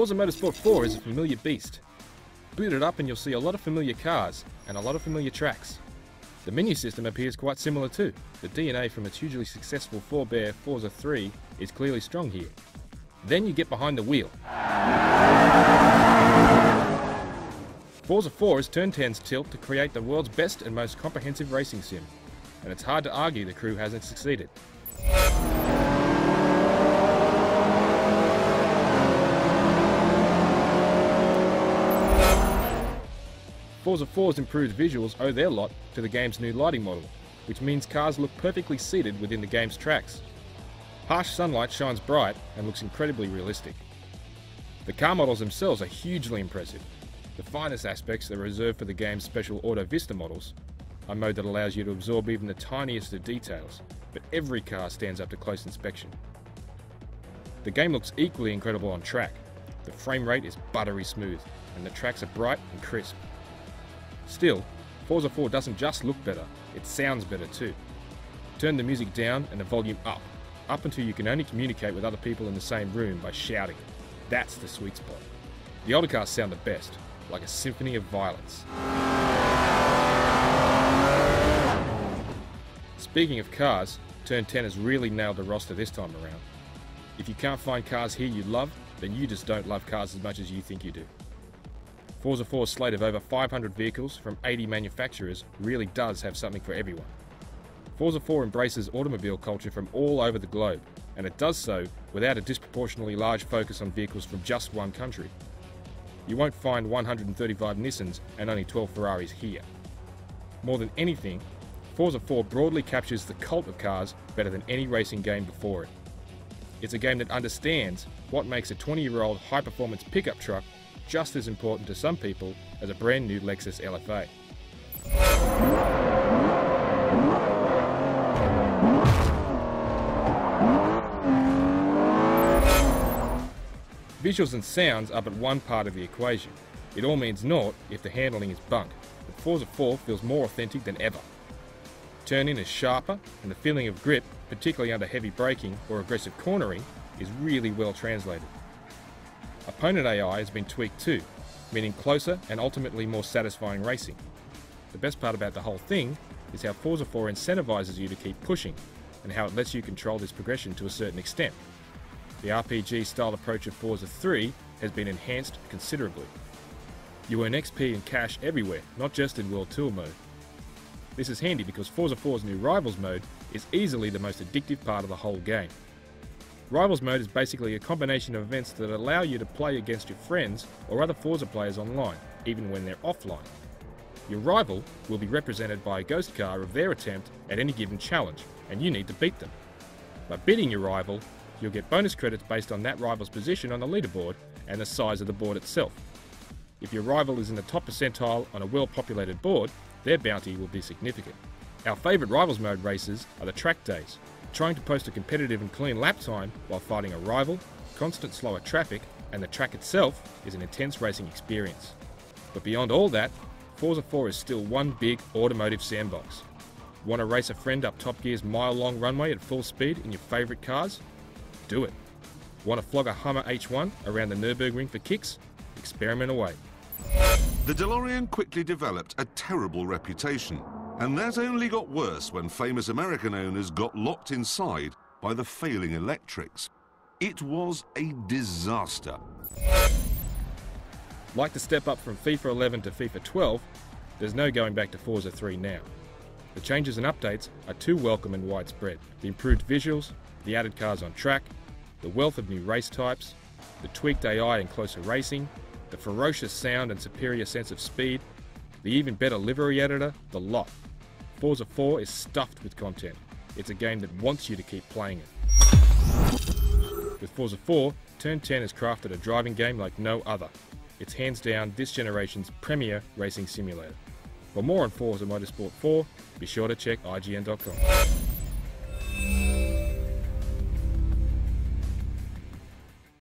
Forza Motorsport 4 is a familiar beast. Boot it up and you'll see a lot of familiar cars and a lot of familiar tracks. The menu system appears quite similar too. The DNA from its hugely successful forebear Forza 3 is clearly strong here. Then you get behind the wheel. Forza 4 is Turn 10's tilt to create the world's best and most comprehensive racing sim, and it's hard to argue the crew hasn't succeeded. Forza 4's improved visuals owe their lot to the game's new lighting model, which means cars look perfectly seated within the game's tracks. Harsh sunlight shines bright and looks incredibly realistic. The car models themselves are hugely impressive. The finest aspects are reserved for the game's special Auto Vista models, a mode that allows you to absorb even the tiniest of details, but every car stands up to close inspection. The game looks equally incredible on track. The frame rate is buttery smooth, and the tracks are bright and crisp. Still, Forza 4 doesn't just look better, it sounds better too. Turn the music down and the volume up until you can only communicate with other people in the same room by shouting. That's the sweet spot. The older cars sound the best, like a symphony of violence. Speaking of cars, Turn 10 has really nailed the roster this time around. If you can't find cars here you love, then you just don't love cars as much as you think you do. Forza 4's slate of over 500 vehicles from 80 manufacturers really does have something for everyone. Forza 4 embraces automobile culture from all over the globe, and it does so without a disproportionately large focus on vehicles from just one country. You won't find 135 Nissans and only 12 Ferraris here. More than anything, Forza 4 broadly captures the cult of cars better than any racing game before it. It's a game that understands what makes a 20-year-old high-performance pickup truck just as important to some people as a brand new Lexus LFA. Visuals and sounds are but one part of the equation. It all means naught if the handling is bunk, but Forza 4 feels more authentic than ever. Turn-in is sharper, and the feeling of grip, particularly under heavy braking or aggressive cornering, is really well translated. Opponent AI has been tweaked too, meaning closer and ultimately more satisfying racing. The best part about the whole thing is how Forza 4 incentivizes you to keep pushing, and how it lets you control this progression to a certain extent. The RPG-style approach of Forza 3 has been enhanced considerably. You earn XP and cash everywhere, not just in World Tour mode. This is handy because Forza 4's new Rivals mode is easily the most addictive part of the whole game. Rivals mode is basically a combination of events that allow you to play against your friends or other Forza players online, even when they're offline. Your rival will be represented by a ghost car of their attempt at any given challenge, and you need to beat them. By beating your rival, you'll get bonus credits based on that rival's position on the leaderboard and the size of the board itself. If your rival is in the top percentile on a well-populated board, their bounty will be significant. Our favourite Rivals mode races are the track days. Trying to post a competitive and clean lap time while fighting a rival, constant slower traffic, and the track itself is an intense racing experience. But beyond all that, Forza 4 is still one big automotive sandbox. Want to race a friend up Top Gear's mile-long runway at full speed in your favourite cars? Do it. Want to flog a Hummer H1 around the Nürburgring for kicks? Experiment away. The DeLorean quickly developed a terrible reputation, and that only got worse when famous American owners got locked inside by the failing electrics. It was a disaster. Like to step up from FIFA 11 to FIFA 12, there's no going back to Forza 3 now. The changes and updates are too welcome and widespread. The improved visuals, the added cars on track, the wealth of new race types, the tweaked AI and closer racing, the ferocious sound and superior sense of speed, the even better livery editor, the lot. Forza 4 is stuffed with content. It's a game that wants you to keep playing it. With Forza 4, Turn 10 has crafted a driving game like no other. It's hands down this generation's premier racing simulator. For more on Forza Motorsport 4, be sure to check IGN.com.